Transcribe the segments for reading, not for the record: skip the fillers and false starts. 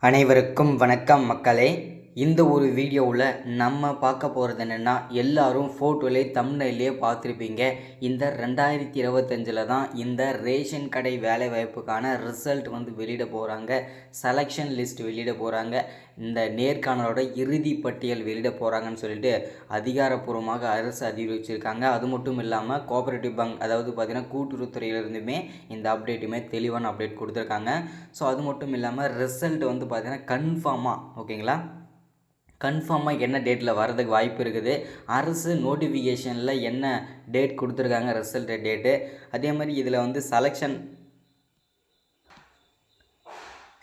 அனைவருக்கும் வணக்கம் மக்களே. இந்த ஒரு வீடியோவில் நம்ம பார்க்க போகிறது என்னென்னா, எல்லாரும் ஃபோட்டோலே தம்ப்நெயிலே பார்த்துருப்பீங்க. இந்த 2025 தான் இந்த ரேஷன் கடை வேலைவாய்ப்புக்கான ரிசல்ட் வந்து வெளியிட போகிறாங்க. செலெக்ஷன் லிஸ்ட் வெளியிட போகிறாங்க. இந்த நேர்காணலோட இறுதி பட்டியல் வெளியிட போகிறாங்கன்னு சொல்லிட்டு அதிகாரப்பூர்வமாக அரசு அறிவிச்சிருக்காங்க. அது மட்டும் இல்லாமல் கோஆபரேட்டிவ் பேங்க், அதாவது பார்த்திங்கன்னா கூட்டுறவுத்துறையிலிருந்துமே இந்த அப்டேட்டுமே தெளிவான அப்டேட் கொடுத்துருக்காங்க. ஸோ அது மட்டும் இல்லாமல் ரிசல்ட் வந்து பார்த்திங்கன்னா கன்ஃபார்மாக, ஓகேங்களா, கன்ஃபார்மாக என்ன டேட்டில் வரதுக்கு வாய்ப்பு இருக்குது, அரசு நோட்டிஃபிகேஷனில் என்ன டேட் கொடுத்துருக்காங்க ரிசல்ட் டேட்டு, அதே மாதிரி இதில் வந்து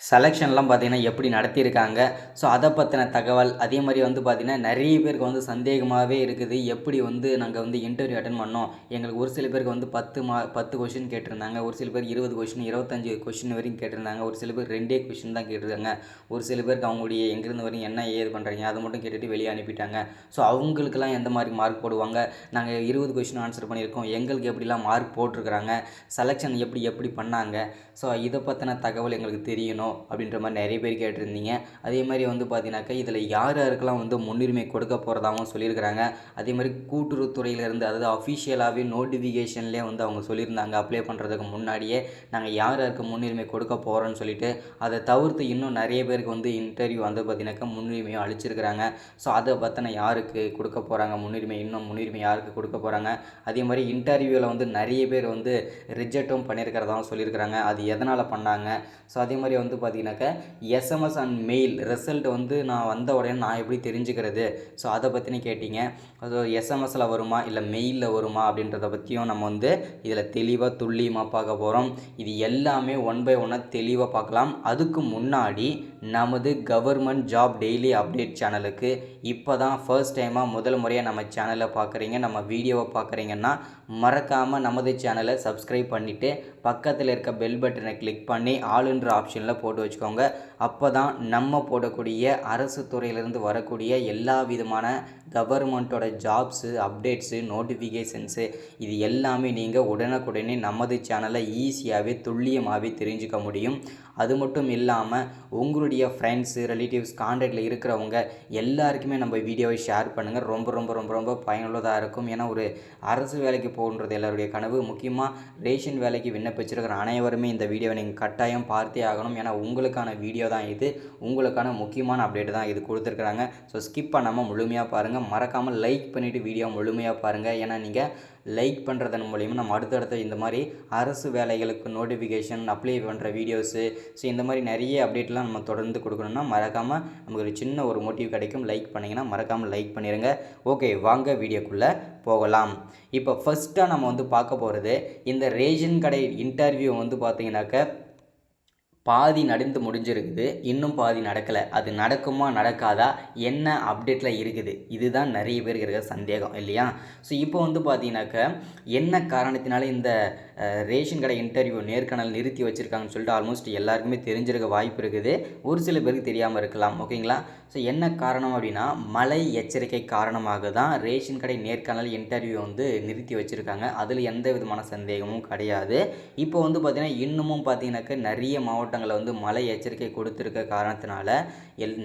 செலெக்ஷன்லாம் பார்த்திங்கன்னா எப்படி நடத்தியிருக்காங்க. ஸோ அதை பற்றின தகவல், அதே மாதிரி வந்து பார்த்திங்கன்னா நிறைய பேருக்கு வந்து சந்தேகமாகவே இருக்குது, எப்படி வந்து நாங்கள் வந்து இன்டர்வியூ அட்டன் பண்ணோம். எங்களுக்கு ஒரு சில பேருக்கு வந்து 10 கொஷின் கேட்டிருந்தாங்க, ஒரு சில பேர் 20 கொஷின் 25 கொஷின் வரைக்கும் கேட்டிருந்தாங்க, ஒரு சில பேர் 2 கொஷின் தான் கேட்டிருக்காங்க, ஒரு சில பேருக்கு அவங்களுடைய எங்கேருந்து வரையும் என்ன ஏது பண்ணுறீங்க அதை மட்டும் கேட்டுட்டு வெளியே அனுப்பிட்டாங்க. ஸோ அவங்களுக்கெல்லாம் எந்த மாதிரி மார்க் போடுவாங்க, நாங்கள் 20 கொஷின் ஆன்சர் பண்ணியிருக்கோம், எங்களுக்கு எப்படிலாம் மார்க் போட்டிருக்கிறாங்க, செலெக்ஷன் எப்படி பண்ணாங்க, ஸோ இதை பற்றின தகவல் எங்களுக்கு தெரியணும் அப்படின்ற மாதிரி நிறைய பேர் கேட்டிருந்தீங்க. அதே மாதிரி வந்து பார்த்தீங்கன்னாக்கா இதில் யார் யாருக்கெல்லாம் வந்து முன்னுரிமை கொடுக்க போகிறதாகவும் சொல்லியிருக்கிறாங்க. அதே மாதிரி கூட்டுறவுத்துறையிலேருந்து, அதாவது அஃபிஷியலாகவே நோட்டிஃபிகேஷன்லேயே வந்து அவங்க சொல்லியிருந்தாங்க, அப்ளை பண்ணுறதுக்கு முன்னாடியே நாங்கள் யார் யாருக்கு முன்னுரிமை கொடுக்க போகிறோன்னு சொல்லிட்டு. அதை தவிர்த்து இன்னும் நிறைய பேருக்கு வந்து இன்டர்வியூ வந்து பார்த்தீங்கன்னாக்கா முன்னுரிமையும் அளிச்சிருக்கிறாங்க. ஸோ அதை பற்றின யாருக்கு கொடுக்க போகிறாங்க முன்னுரிமை, இன்னும் முன்னுரிமை யாருக்கு கொடுக்க போகிறாங்க. அதே மாதிரி இன்டர்வியூவில் வந்து நிறைய பேர் வந்து ரிஜெக்டும் பண்ணியிருக்கிறதாகவும் சொல்லியிருக்கிறாங்க. அது எதனால் பண்ணாங்க. ஸோ அதே மாதிரி வந்து பார்த்தீங்கன்னாக்கா எஸ்எம்எஸ் அண்ட் மெயில் ரிசல்ட் வந்து நான் வந்த உடனே நான் எப்படி தெரிஞ்சுக்கிறது, ஸோ அதை பற்றினு கேட்டிங்க. அது எஸ்எம்எஸில் வருமா இல்லை மெயிலில் வருமா அப்படின்றத பற்றியும் நம்ம வந்து இதில் தெளிவாக துல்லியமாக பார்க்க போகிறோம். இது எல்லாமே ஒன் பை ஒன்னாக தெளிவாக பார்க்கலாம். அதுக்கு முன்னாடி நமது கவர்மெண்ட் ஜாப் டெய்லி அப்டேட் சேனலுக்கு இப்போ தான் ஃபர்ஸ்ட் டைமாக முதல் முறையாக நம்ம சேனலை பார்க்குறீங்க, நம்ம வீடியோவை பார்க்குறீங்கன்னா மறக்காமல் நமது சேனலை சப்ஸ்கிரைப் பண்ணிவிட்டு பக்கத்தில் இருக்க பெல் பட்டனை கிளிக் பண்ணி ஆளுன்ற ஆப்ஷனில் போட்டு வச்சுக்கோங்க. அப்போ தான் நம்ம போடக்கூடிய அரசு துறையிலிருந்து வரக்கூடிய எல்லா விதமான கவர்மெண்ட்டோட ஜாப்ஸு, அப்டேட்ஸு, நோட்டிஃபிகேஷன்ஸு இது எல்லாமே நீங்கள் உடனுக்குடனே நமது சேனலை ஈஸியாகவே துல்லியமாகவே தெரிஞ்சுக்க முடியும். அது மட்டும் இல்லாமல் உங்களுடைய ஃப்ரெண்ட்ஸு, ரிலேட்டிவ்ஸ், கான்டாக்டில் இருக்கிறவங்க எல்லாருக்குமே நம்ம வீடியோவை ஷேர் பண்ணுங்கள். ரொம்ப ரொம்ப ரொம்ப ரொம்ப பயனுள்ளதாக இருக்கும். ஏன்னா ஒரு அரசு வேலைக்கு போகணுன்றது எல்லாருடைய கனவு. முக்கியமாக ரேஷன் வேலைக்கு விண்ணப்பிச்சிருக்கிற அனைவருமே இந்த வீடியோவை நீங்கள் கட்டாயம் பார்த்தே ஆகணும். ஏன்னா உங்களுக்கான வீடியோ தான் இது, உங்களுக்கான முக்கியமான அப்டேட் தான் இது கொடுத்துருக்குறாங்க. ஸோ ஸ்கிப் பண்ணாமல் முழுமையாக பாருங்கள். மறக்காமல் லைக் பண்ணிவிட்டு வீடியோ முழுமையாக பாருங்கள். ஏன்னா நீங்கள் லைக் பண்ணுறதன் மூலிமா நம்ம அடுத்தடுத்த இந்த மாதிரி அரசு வேலைகளுக்கு நோட்டிஃபிகேஷன், அப்ளை பண்ணுற வீடியோஸு, ஸோ இந்த மாதிரி நிறைய அப்டேட்லாம் நம்ம தொடர்ந்து கொடுக்கணுன்னா மறக்காமல் நமக்கு ஒரு சின்ன ஒரு மோட்டிவ் கிடைக்கும். லைக் பண்ணிங்கன்னா மறக்காமல் லைக் பண்ணிடுங்க. ஓகே, வாங்க வீடியோக்குள்ளே போகலாம். இப்போ ஃபஸ்ட்டாக நம்ம வந்து பார்க்க போகிறது இந்த ரேஷன் கடை இன்டர்வியூ வந்து பார்த்திங்கனாக்கா பாதி நடந்து முடிஞ்சிருக்குது, இன்னும் பாதி நடக்கலை. அது நடக்குமா நடக்காதா, என்ன அப்டேட்டில் இருக்குது, இதுதான் நிறைய பேருக்கு இருக்கிற சந்தேகம் இல்லையா. ஸோ இப்போ வந்து பார்த்தீங்கன்னாக்கா என்ன காரணத்தினால இந்த ரேஷன் கடை இன்டர்வியூ நேர்காணல் நிறுத்தி வச்சுருக்காங்கன்னு சொல்லிட்டு ஆல்மோஸ்ட் எல்லாருக்குமே தெரிஞ்சிருக்க வாய்ப்பு இருக்குது. ஒரு சில பேருக்கு தெரியாமல் இருக்கலாம், ஓகேங்களா. ஸோ என்ன காரணம் அப்படின்னா மழை எச்சரிக்கை காரணமாக தான் ரேஷன் கடை நேர்காணல் இன்டர்வியூ வந்து நிறுத்தி வச்சுருக்காங்க. அதில் எந்த விதமான சந்தேகமும் கிடையாது. இப்போ வந்து பார்த்திங்கன்னா இன்னமும் பார்த்தீங்கன்னாக்கா நிறைய மாவட்டங்களில் வந்து மழை எச்சரிக்கை கொடுத்துருக்க காரணத்தினால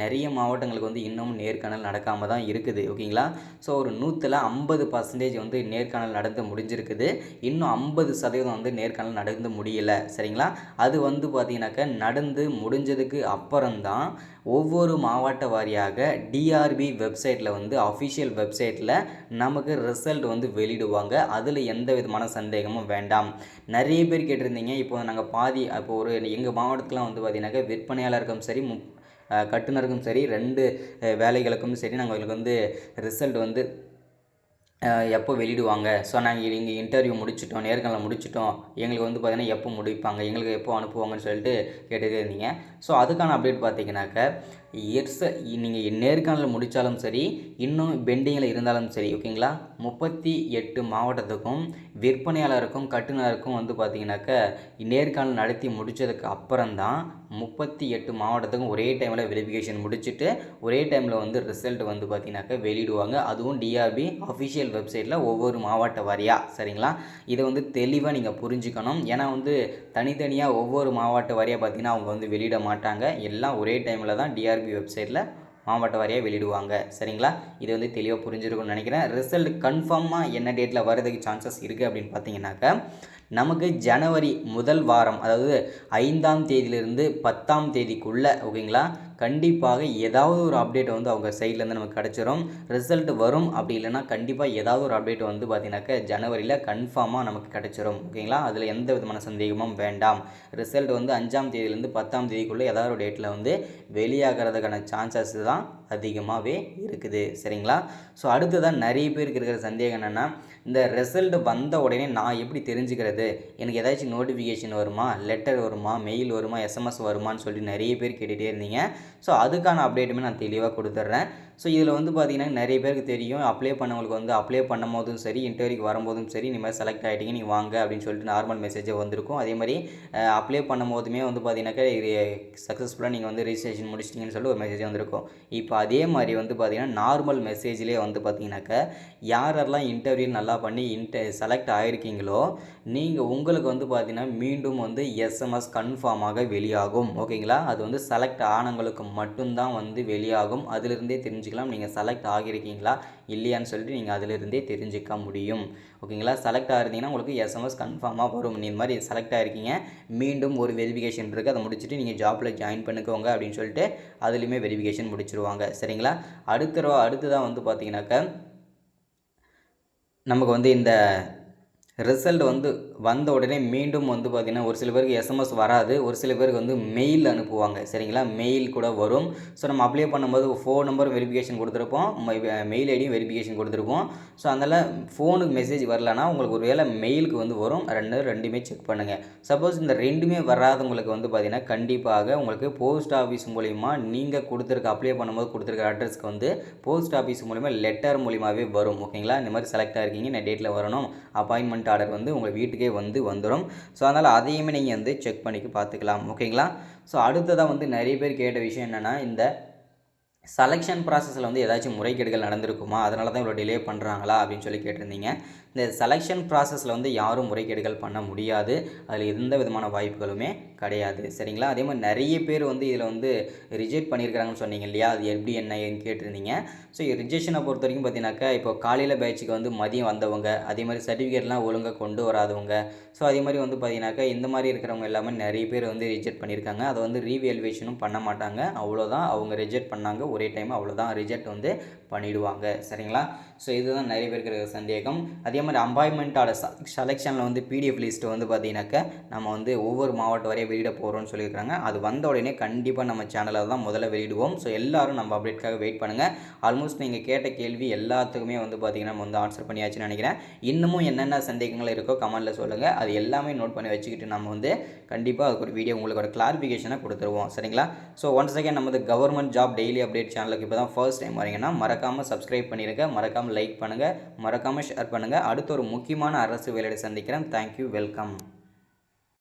நிறைய மாவட்டங்களுக்கு வந்து இன்னமும் நேர்காணல் நடக்காமல் தான் இருக்குது, ஓகேங்களா. ஸோ ஒரு 150% வந்து நேர்காணல் நடந்து முடிஞ்சிருக்குது. இன்னும் 50% வந்து நேர்காணல் நடந்து முடியலை, சரிங்களா. அது வந்து பார்த்திங்கனாக்கா நடந்து முடிஞ்சதுக்கு அப்புறம்தான் ஒவ்வொரு மாவட்ட வாரியாக டிஆர்பி வெப்சைட்டில் வந்து அஃபிஷியல் வெப்சைட்டில் நமக்கு ரிசல்ட் வந்து வெளியிடுவாங்க. அதில் எந்த விதமான சந்தேகமும் வேண்டாம். நிறைய பேர் கேட்டிருந்தீங்க, இப்போ நாங்கள் பாதி இப்போ ஒரு எங்கள் மாவட்டத்துக்குலாம் வந்து பார்த்திங்கனாக்கா விற்பனையாளருக்கும் சரி கட்டுநருக்கும் சரி 2 வேலைகளுக்கும் சரி நாங்கள் வந்து ரிசல்ட் வந்து எப்போ வெளியிடுவாங்க, ஸோ நாங்கள் இங்கே இன்டர்வியூ முடிச்சிட்டோம், நேர்காணல் முடிச்சிட்டோம், எங்களுக்கு வந்து பார்த்திங்கன்னா எப்போ முடிப்பாங்க, எங்களுக்கு எப்போ அனுப்புவாங்கன்னு சொல்லிட்டு கேட்டுகிட்டே இருந்தீங்க. ஸோ அதுக்கான அப்டேட் பார்த்திங்கனாக்கா நீங்கள் நேர்காணல் முடித்தாலும் சரி, இன்னும் பெண்டிங்கில் இருந்தாலும் சரி, ஓகேங்களா, 38 மாவட்டத்துக்கும் விற்பனையாளருக்கும் கட்டுநருக்கும் வந்து பார்த்தீங்கன்னாக்கா நேர்காணல் நடத்தி முடித்ததுக்கு அப்புறம் தான் 38 மாவட்டத்துக்கும் ஒரே டைமில் வெரிஃபிகேஷன் முடிச்சுட்டு ஒரே டைமில் வந்து ரிசல்ட் வந்து பார்த்தீங்கன்னாக்கா வெளியிடுவாங்க. அதுவும் டிஆர்பி அஃபிஷியல் வெப்சைட்டில் ஒவ்வொரு மாவட்ட வாரியாக. சரிங்களா, இதை வந்து தெளிவாக நீங்கள் புரிஞ்சுக்கணும். ஏன்னா வந்து தனித்தனியாக ஒவ்வொரு மாவட்ட வாரியாக பார்த்தீங்கன்னா அவங்க வந்து வெளியிட மாட்டாங்க. எல்லாம் ஒரே டைமில் தான் டிஆர்பி வெப்சைட்டில் மாவட்ட வாரியாக வெளியிடுவாங்க. சரிங்களா, இது வந்து தெளிவாக புரிஞ்சிருக்கும்னு நினைக்கிறேன். ரிசல்ட் கன்ஃபார்மாக என்ன டேட்டில் வரதுக்கு சான்சஸ் இருக்குது அப்படின்னு பார்த்தீங்கன்னாக்கா, நமக்கு ஜனவரி முதல் வாரம், அதாவது 5ஆம் தேதியிலிருந்து 10ஆம் தேதிக்குள்ளே, ஓகேங்களா, கண்டிப்பாக ஏதாவது ஒரு அப்டேட் வந்து அவங்க சைட்லேருந்து நமக்கு கிடச்சிரும். ரிசல்ட் வரும். அப்படி இல்லைன்னா கண்டிப்பாக ஏதாவது ஒரு அப்டேட் வந்து பார்த்தீங்கன்னாக்கா ஜனவரியில் கன்ஃபார்மாக நமக்கு கிடச்சிரும். ஓகேங்களா, அதில் எந்த விதமான சந்தேகமும் வேண்டாம். ரிசல்ட் வந்து 5ஆம் தேதியிலேருந்து 10ஆம் தேதிக்குள்ளே ஏதாவது ஒரு டேட்டில் வந்து வெளியாகிறதுக்கான சான்சஸ் தான் அதிகமாகவே இருக்குது. சரிங்களா, ஸோ அடுத்ததான் நிறைய பேருக்கு இருக்கிற சந்தேகம் என்னென்னா, இந்த ரிசல்ட் வந்த உடனே நான் எப்படி தெரிஞ்சுக்கிறது? எனக்கு ஏதாச்சும் நோட்டிஃபிகேஷன் வருமா, லெட்டர் வருமா, மெயில் வருமா, எஸ்எம்எஸ் வருமானு சொல்லி நிறைய பேர் கேட்டுகிட்டே இருந்தீங்க. ஸோ அதுக்கான அப்டேட்டுமே நான் தெளிவாக கொடுத்துட்றேன். ஸோ இதில் வந்து பார்த்திங்கன்னா நிறைய பேருக்கு தெரியும், அப்ளை பண்ணவங்களுக்கு வந்து அப்ளை பண்ணும் போதும் சரி, இன்டர்வியூக்கு வரும்போதும் சரி, இந்த மாதிரி செலக்ட் ஆகிட்டீங்க நீங்கள் வாங்க அப்படின்னு சொல்லிட்டு நார்மல் மெசேஜே வந்திருக்கும். அதே மாதிரி அப்ளை பண்ணும் போதுமே வந்து பார்த்தீங்கன்னாக்கா சக்ஸஸ்ஃபுல்லாக நீங்கள் வந்து ரிஜிஸ்ட்ரேஷன் முடிச்சிட்டிங்கன்னு சொல்லிட்டு ஒரு மெசேஜ் வந்திருக்கும். இப்போ அதே மாதிரி வந்து பார்த்திங்கன்னா நார்மல் மெசேஜ்லேயே வந்து பார்த்திங்கனாக்கா யாரெல்லாம் இன்டர்வியூ நல்லா பண்ணி செலக்ட் ஆகிருக்கீங்களோ உங்களுக்கு வந்து பார்த்திங்கன்னா மீண்டும் வந்து எஸ்எம்எஸ் கன்ஃபார்மாக வெளியாகும். ஓகேங்களா, அது வந்து செலக்ட் ஆனவங்களுக்கு மட்டும்தான் வந்து வெளியாகும். அதிலிருந்தே தெரிஞ்சுக்கலாம் நீங்கள் செலக்ட் ஆகியிருக்கீங்களா இல்லையான்னு சொல்லிட்டு நீங்கள் அதிலிருந்தே தெரிஞ்சுக்க முடியும். ஓகேங்களா, செலக்ட் ஆகிருந்தீங்கன்னா உங்களுக்கு எஸ்எம்எஸ் கன்ஃபார்மாக வரும். இந்த மாதிரி செலக்ட் ஆகிருக்கீங்க, மீண்டும் ஒரு வெரிஃபிகேஷன் இருக்குது, அதை முடிச்சுட்டு நீங்கள் ஜாப்பில் ஜாயின் பண்ணிக்கோங்க அப்படின்னு சொல்லிட்டு அதுலேயுமே வெரிஃபிகேஷன் முடிச்சிருவாங்க. சரிங்களா, அடுத்ததாக வந்து பார்த்தீங்கன்னாக்கா நமக்கு வந்து இந்த ரிசல்ட் வந்து வந்த உடனே மீண்டும் வந்து பார்த்திங்கன்னா ஒரு சில பேருக்கு எஸ்எம்எஸ் வராது, ஒரு சில பேருக்கு வந்து மெயில் அனுப்புவாங்க. சரிங்களா, மெயில் கூட வரும். ஸோ நம்ம அப்ளை பண்ணும்போது ஃபோன் நம்பர் வெரிஃபிகேஷன் கொடுத்துருப்போம், மெயில் ஐடியும் வெரிஃபிகேஷன் கொடுத்துருப்போம். ஸோ அதனால் ஃபோனுக்கு மெசேஜ் வரலன்னா உங்களுக்கு ஒரு வேளை மெயிலுக்கு வந்து வரும். ரெண்டுமே செக் பண்ணுங்கள். சப்போஸ் இந்த ரெண்டுமே வராதவங்களுக்கு வந்து பார்த்திங்கன்னா கண்டிப்பாக உங்களுக்கு போஸ்ட் ஆஃபீஸ் மூலிமா நீங்கள் அப்ளை பண்ணும்போது கொடுத்துருக்க அட்ரஸ்க்கு வந்து போஸ்ட் ஆஃபீஸ் மூலிமா லெட்டர் மூலிமாவே வரும். ஓகேங்களா, இந்த மாதிரி செலக்ட் ஆகிருக்கீங்க, இந்த டேட்டில் வரணும், அப்பாயின்மெண்ட் ஆர்டர் வந்து உங்கள் வீட்டுக்கே வந்துடும். ஸோ அதனால் அதையுமே நீங்கள் வந்து செக் பண்ணி பார்த்துக்கலாம். ஓகேங்களா, ஸோ அடுத்ததாக வந்து நிறைய பேர் கேட்ட விஷயம் என்னென்னா, இந்த செலெக்ஷன் ப்ராசஸில் வந்து ஏதாச்சும் முறைகேடுகள் நடந்திருக்குமா, அதனால தான் இவ்வளோ டிலே பண்ணுறாங்களா அப்படின்னு சொல்லி கேட்டிருந்தீங்க. இந்த செலெக்ஷன் ப்ராசஸில் வந்து யாரும் முறைகேடுகள் பண்ண முடியாது, அதில் எந்த விதமான வாய்ப்புகளுமே கிடையாது. சரிங்களா, அதே மாதிரி நிறைய பேர் வந்து இதில் வந்து ரிஜெக்ட் பண்ணியிருக்கிறாங்கன்னு சொன்னீங்க இல்லையா, அது எப்படி என்ன கேட்டிருந்தீங்க. ஸோ ரிஜெக்ஷனை பொறுத்த வரைக்கும் பார்த்தீங்கன்னாக்கா இப்போ காலையில் பேட்சுக்கு வந்து மதியம் வந்தவங்க, அதே மாதிரி சர்டிஃபிகேட்லாம் ஒழுங்காக கொண்டு வராதவங்க, ஸோ அதே மாதிரி வந்து பார்த்தீங்கன்னாக்கா இந்த மாதிரி இருக்கிறவங்க எல்லாமே நிறைய பேர் வந்து ரிஜெக்ட் பண்ணியிருக்காங்க. அதை வந்து ரீவேல்யூவேஷனும் பண்ண மாட்டாங்க, அவ்வளோதான். அவங்க ரிஜெக்ட் பண்ணாங்க ஒரே டைம், அவ்வளோதான், ரிஜெக்ட் வந்து பண்ணிவிடுவாங்க. சரிங்களா, ஸோ இதுதான் நிறைய பேருக்கு இருக்கிற சந்தேகம். அதே மாதிரி அப்பாயின்மெண்ட்டோட செலெக்ஷனில் வந்து பிடிஎஃப் லிஸ்ட்டு வந்து பார்த்தீங்கன்னாக்கா நம்ம வந்து ஒவ்வொரு மாவட்டம் வரையும் வெளியிட போகிறோம்னு சொல்லியிருக்காங்க. அது வந்த உடனே கண்டிப்பாக நம்ம சேனலில் தான் முதல்ல வெளியிடுவோம். ஸோ எல்லோரும் நம்ம அப்டேட்காக வெயிட் பண்ணுங்கள். ஆல்மோஸ்ட் நீங்கள் கேட்ட கேள்வி எல்லாத்துக்குமே வந்து பார்த்திங்கன்னா நம்ம வந்து ஆன்சர் பண்ணியாச்சுன்னு நினைக்கிறேன். இன்னமும் என்னென்ன சந்தேகங்கள் இருக்கோ கமெண்ட்டில் சொல்லுங்கள், அது எல்லாமே நோட் பண்ணி வச்சுக்கிட்டு நம்ம வந்து கண்டிப்பாக அதுக்கு ஒரு வீடியோ உங்களுக்கு ஒரு கிளாரிஃபிகேஷனை கொடுத்துருவோம். சரிங்களா, ஸோ ஒன்ஸ் அகேன் நமது கவர்மெண்ட் ஜாப் டெய்லி அப்டேட் சேனலுக்கு இப்போ தான் ஃபர்ஸ்ட் டைம் வரீங்கன்னா மறக்காமல் சப்ஸ்கிரைப் பண்ணிடுங்க, மறக்காமல் லைக் பண்ணுங்கள், மறக்காமல் ஷேர் பண்ணுங்கள். அடுத்த ஒரு முக்கியமான அரசு வேலையை சந்திக்கிறேன். Thank you, welcome.